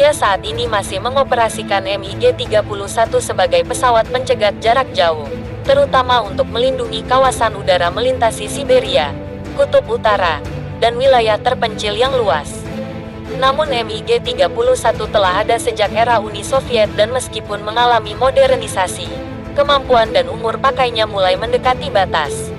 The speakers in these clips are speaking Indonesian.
Rusia saat ini masih mengoperasikan MiG-31 sebagai pesawat pencegat jarak jauh, terutama untuk melindungi kawasan udara melintasi Siberia, Kutub Utara, dan wilayah terpencil yang luas. Namun MiG-31 telah ada sejak era Uni Soviet dan meskipun mengalami modernisasi, kemampuan dan umur pakainya mulai mendekati batas.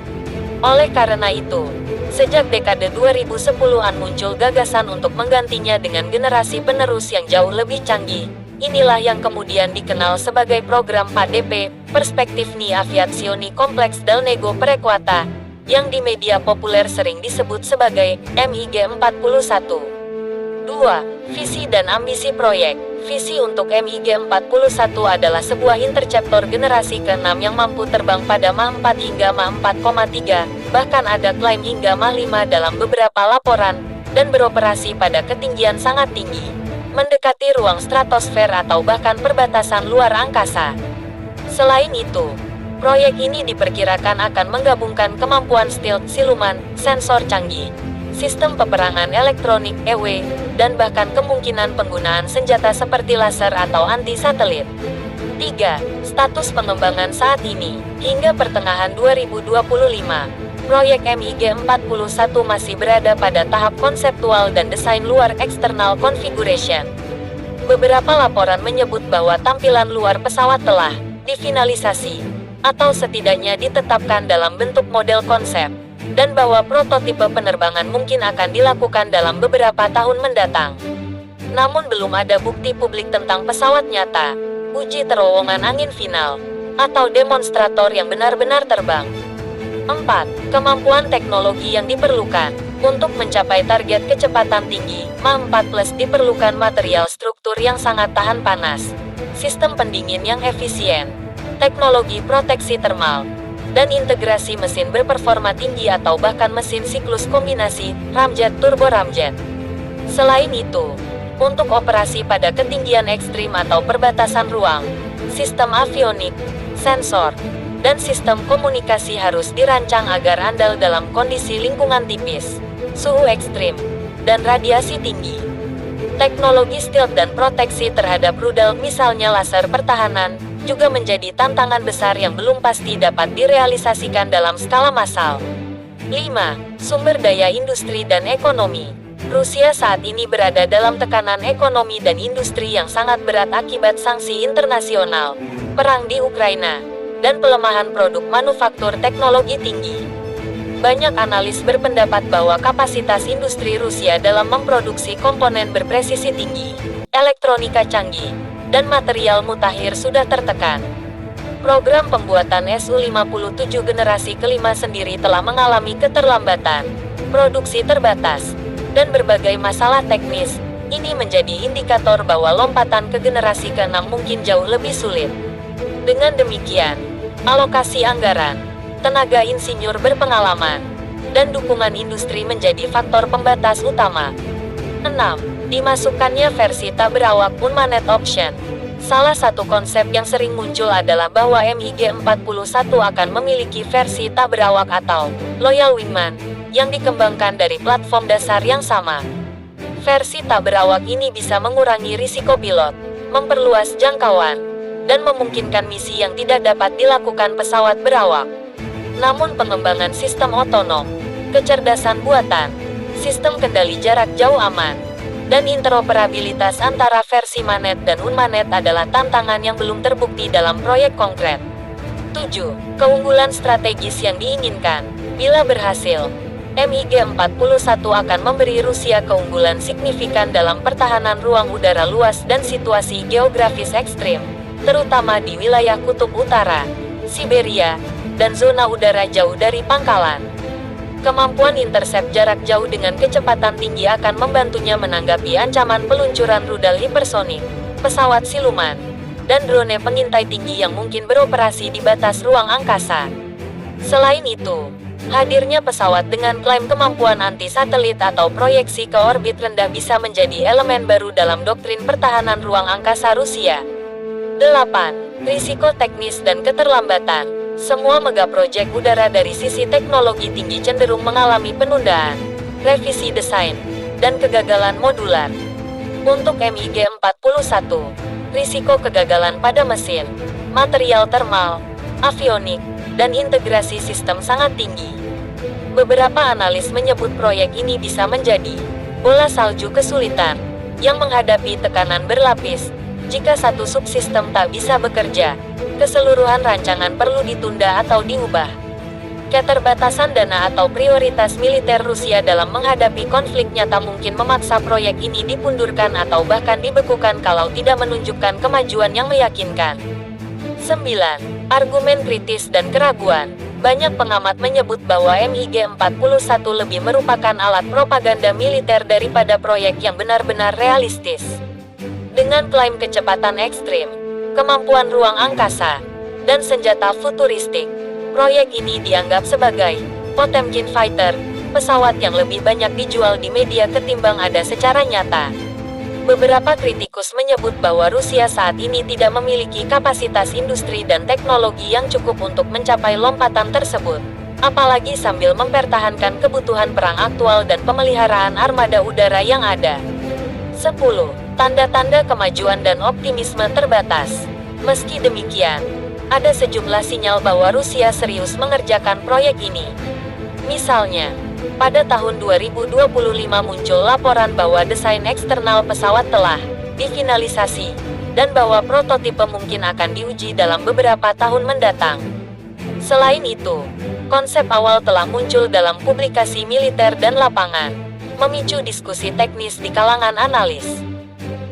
Oleh karena itu, sejak dekade 2010-an muncul gagasan untuk menggantinya dengan generasi penerus yang jauh lebih canggih. Inilah yang kemudian dikenal sebagai program PADP, Perspektivní Aviaciony Kompleks Dalnego Perekhvata, yang di media populer sering disebut sebagai MiG-41. 2. Visi dan ambisi proyek. Visi untuk MiG-41 adalah sebuah interceptor generasi ke-6 yang mampu terbang pada Mach 4 hingga Mach 4,3, bahkan ada klaim hingga Mach 5 dalam beberapa laporan, dan beroperasi pada ketinggian sangat tinggi, mendekati ruang stratosfer atau bahkan perbatasan luar angkasa. Selain itu, proyek ini diperkirakan akan menggabungkan kemampuan stealth siluman, sensor canggih, sistem peperangan elektronik (EW), dan bahkan kemungkinan penggunaan senjata seperti laser atau anti-satelit. 3. Status pengembangan saat ini. Hingga pertengahan 2025, proyek MiG-41 masih berada pada tahap konseptual dan desain luar external configuration. Beberapa laporan menyebut bahwa tampilan luar pesawat telah difinalisasi, atau setidaknya ditetapkan dalam bentuk model konsep, dan bahwa prototipe penerbangan mungkin akan dilakukan dalam beberapa tahun mendatang. Namun belum ada bukti publik tentang pesawat nyata, uji terowongan angin final, atau demonstrator yang benar-benar terbang. 4. Kemampuan teknologi yang diperlukan. Untuk mencapai target kecepatan tinggi, Mach 4+ diperlukan material struktur yang sangat tahan panas, sistem pendingin yang efisien, teknologi proteksi termal, dan integrasi mesin berperforma tinggi atau bahkan mesin siklus kombinasi, ramjet turbo-ramjet. Selain itu, untuk operasi pada ketinggian ekstrim atau perbatasan ruang, sistem avionik, sensor, dan sistem komunikasi harus dirancang agar andal dalam kondisi lingkungan tipis, suhu ekstrim, dan radiasi tinggi. Teknologi stealth dan proteksi terhadap rudal misalnya laser pertahanan, juga menjadi tantangan besar yang belum pasti dapat direalisasikan dalam skala massal. 5. Sumber daya industri dan ekonomi. Rusia saat ini berada dalam tekanan ekonomi dan industri yang sangat berat akibat sanksi internasional, perang di Ukraina, dan pelemahan produk manufaktur teknologi tinggi. Banyak analis berpendapat bahwa kapasitas industri Rusia dalam memproduksi komponen berpresisi tinggi, elektronika canggih, dan material mutakhir sudah tertekan. Program pembuatan Su-57 generasi kelima sendiri telah mengalami keterlambatan, produksi terbatas, dan berbagai masalah teknis. Ini menjadi indikator bahwa lompatan ke generasi ke-6 mungkin jauh lebih sulit. Dengan demikian, alokasi anggaran, tenaga insinyur berpengalaman, dan dukungan industri menjadi faktor pembatas utama. 6. Dimasukkannya versi tak berawak unmanned option. Salah satu konsep yang sering muncul adalah bahwa MiG-41 akan memiliki versi tak berawak atau Loyal Wingman, yang dikembangkan dari platform dasar yang sama. Versi tak berawak ini bisa mengurangi risiko pilot, memperluas jangkauan, dan memungkinkan misi yang tidak dapat dilakukan pesawat berawak. Namun pengembangan sistem otonom, kecerdasan buatan, sistem kendali jarak jauh aman, dan interoperabilitas antara versi manned dan unmanned adalah tantangan yang belum terbukti dalam proyek konkret. 7. Keunggulan strategis yang diinginkan. Bila berhasil, MiG-41 akan memberi Rusia keunggulan signifikan dalam pertahanan ruang udara luas dan situasi geografis ekstrim, terutama di wilayah Kutub Utara, Siberia, dan zona udara jauh dari pangkalan. Kemampuan intercept jarak jauh dengan kecepatan tinggi akan membantunya menanggapi ancaman peluncuran rudal hipersonik, pesawat siluman, dan drone pengintai tinggi yang mungkin beroperasi di batas ruang angkasa. Selain itu, hadirnya pesawat dengan klaim kemampuan anti-satelit atau proyeksi ke orbit rendah bisa menjadi elemen baru dalam doktrin pertahanan ruang angkasa Rusia. 8. Risiko teknis dan keterlambatan. Semua megaproyek udara dari sisi teknologi tinggi cenderung mengalami penundaan, revisi desain, dan kegagalan modular. Untuk MiG-41, risiko kegagalan pada mesin, material termal, avionik, dan integrasi sistem sangat tinggi. Beberapa analis menyebut proyek ini bisa menjadi bola salju kesulitan yang menghadapi tekanan berlapis. Jika satu subsistem tak bisa bekerja, keseluruhan rancangan perlu ditunda atau diubah. Keterbatasan dana atau prioritas militer Rusia dalam menghadapi konflik nyata mungkin memaksa proyek ini dipundurkan atau bahkan dibekukan kalau tidak menunjukkan kemajuan yang meyakinkan. 9. Argumen kritis dan keraguan. Banyak pengamat menyebut bahwa MiG-41 lebih merupakan alat propaganda militer daripada proyek yang benar-benar realistis. Dengan klaim kecepatan ekstrim, kemampuan ruang angkasa, dan senjata futuristik, proyek ini dianggap sebagai Potemkin fighter, pesawat yang lebih banyak dijual di media ketimbang ada secara nyata. Beberapa kritikus menyebut bahwa Rusia saat ini tidak memiliki kapasitas industri dan teknologi yang cukup untuk mencapai lompatan tersebut, apalagi sambil mempertahankan kebutuhan perang aktual dan pemeliharaan armada udara yang ada. 10. Tanda-tanda kemajuan dan optimisme terbatas. Meski demikian, ada sejumlah sinyal bahwa Rusia serius mengerjakan proyek ini. Misalnya, pada tahun 2025 muncul laporan bahwa desain eksternal pesawat telah difinalisasi, dan bahwa prototipe mungkin akan diuji dalam beberapa tahun mendatang. Selain itu, konsep awal telah muncul dalam publikasi militer dan lapangan, memicu diskusi teknis di kalangan analis.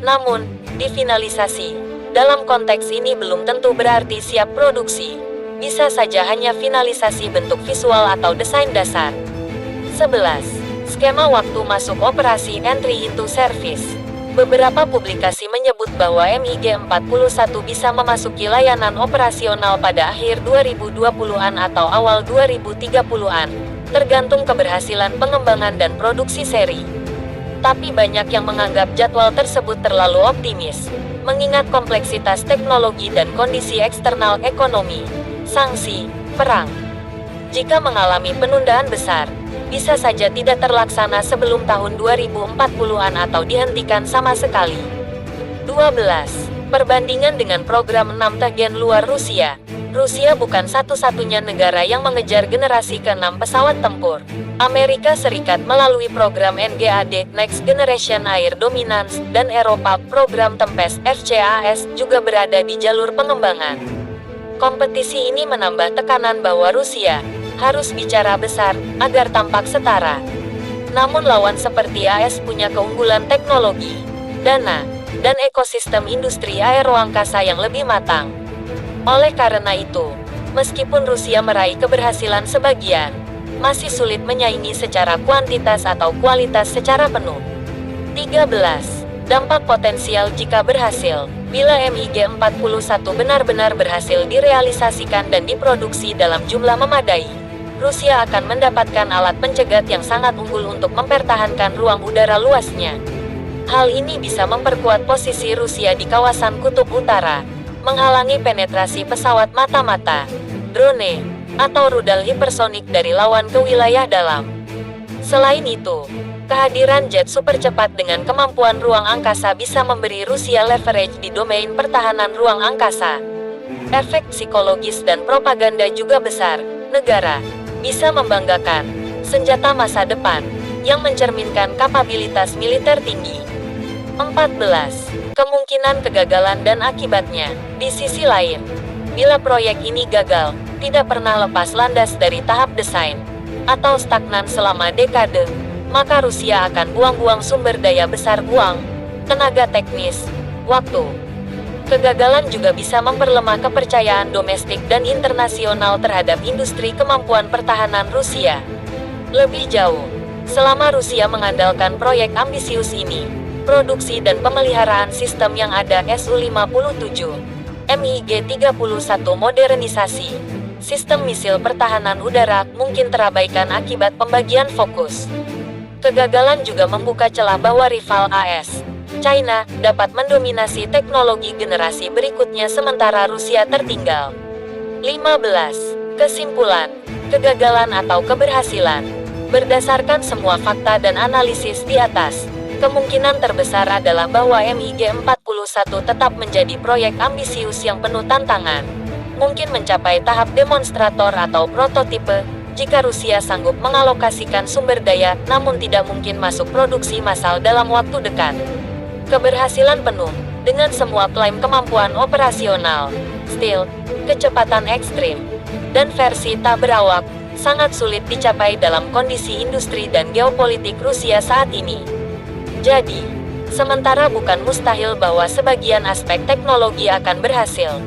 Namun, difinalisasi dalam konteks ini belum tentu berarti siap produksi. Bisa saja hanya finalisasi bentuk visual atau desain dasar. 11. Skema waktu masuk operasi entry into service. Beberapa publikasi menyebut bahwa MiG-41 bisa memasuki layanan operasional pada akhir 2020-an atau awal 2030-an, tergantung keberhasilan pengembangan dan produksi seri. Tapi banyak yang menganggap jadwal tersebut terlalu optimis, mengingat kompleksitas teknologi dan kondisi eksternal ekonomi, sanksi, perang. Jika mengalami penundaan besar, bisa saja tidak terlaksana sebelum tahun 2040-an atau dihentikan sama sekali. 12. Perbandingan dengan program 6 Tagen luar Rusia. Rusia bukan satu-satunya negara yang mengejar generasi ke-6 pesawat tempur. Amerika Serikat melalui program NGAD Next Generation Air Dominance dan Eropa program Tempest FCAS juga berada di jalur pengembangan. Kompetisi ini menambah tekanan bahwa Rusia harus bicara besar agar tampak setara. Namun lawan seperti AS punya keunggulan teknologi, dana, dan ekosistem industri aeroangkasa yang lebih matang. Oleh karena itu, meskipun Rusia meraih keberhasilan sebagian, masih sulit menyaingi secara kuantitas atau kualitas secara penuh. 13. Dampak potensial jika berhasil. Bila MiG-41 benar-benar berhasil direalisasikan dan diproduksi dalam jumlah memadai, Rusia akan mendapatkan alat pencegat yang sangat unggul untuk mempertahankan ruang udara luasnya. Hal ini bisa memperkuat posisi Rusia di kawasan Kutub Utara, menghalangi penetrasi pesawat mata-mata, drone, atau rudal hipersonik dari lawan ke wilayah dalam. Selain itu, kehadiran jet super cepat dengan kemampuan ruang angkasa bisa memberi Rusia leverage di domain pertahanan ruang angkasa. Efek psikologis dan propaganda juga besar. Negara bisa membanggakan senjata masa depan yang mencerminkan kapabilitas militer tinggi. 14. Kemungkinan kegagalan dan akibatnya. Di sisi lain, bila proyek ini gagal, tidak pernah lepas landas dari tahap desain, atau stagnan selama dekade, maka Rusia akan buang-buang sumber daya besar uang, tenaga teknis, waktu. Kegagalan juga bisa memperlemah kepercayaan domestik dan internasional terhadap industri kemampuan pertahanan Rusia. Lebih jauh, selama Rusia mengandalkan proyek ambisius ini, produksi dan pemeliharaan sistem yang ada Su-57, MiG-31 modernisasi, sistem misil pertahanan udara mungkin terabaikan akibat pembagian fokus. Kegagalan juga membuka celah bahwa rival AS, China, dapat mendominasi teknologi generasi berikutnya sementara Rusia tertinggal. 15. Kesimpulan, kegagalan atau keberhasilan. Berdasarkan semua fakta dan analisis di atas, Kemungkinan terbesar adalah bahwa MiG-41 tetap menjadi proyek ambisius yang penuh tantangan. Mungkin mencapai tahap demonstrator atau prototipe, jika Rusia sanggup mengalokasikan sumber daya, namun tidak mungkin masuk produksi massal dalam waktu dekat. Keberhasilan penuh, dengan semua klaim kemampuan operasional, stealth, kecepatan ekstrim, dan versi tak berawak, sangat sulit dicapai dalam kondisi industri dan geopolitik Rusia saat ini. Jadi, sementara bukan mustahil bahwa sebagian aspek teknologi akan berhasil,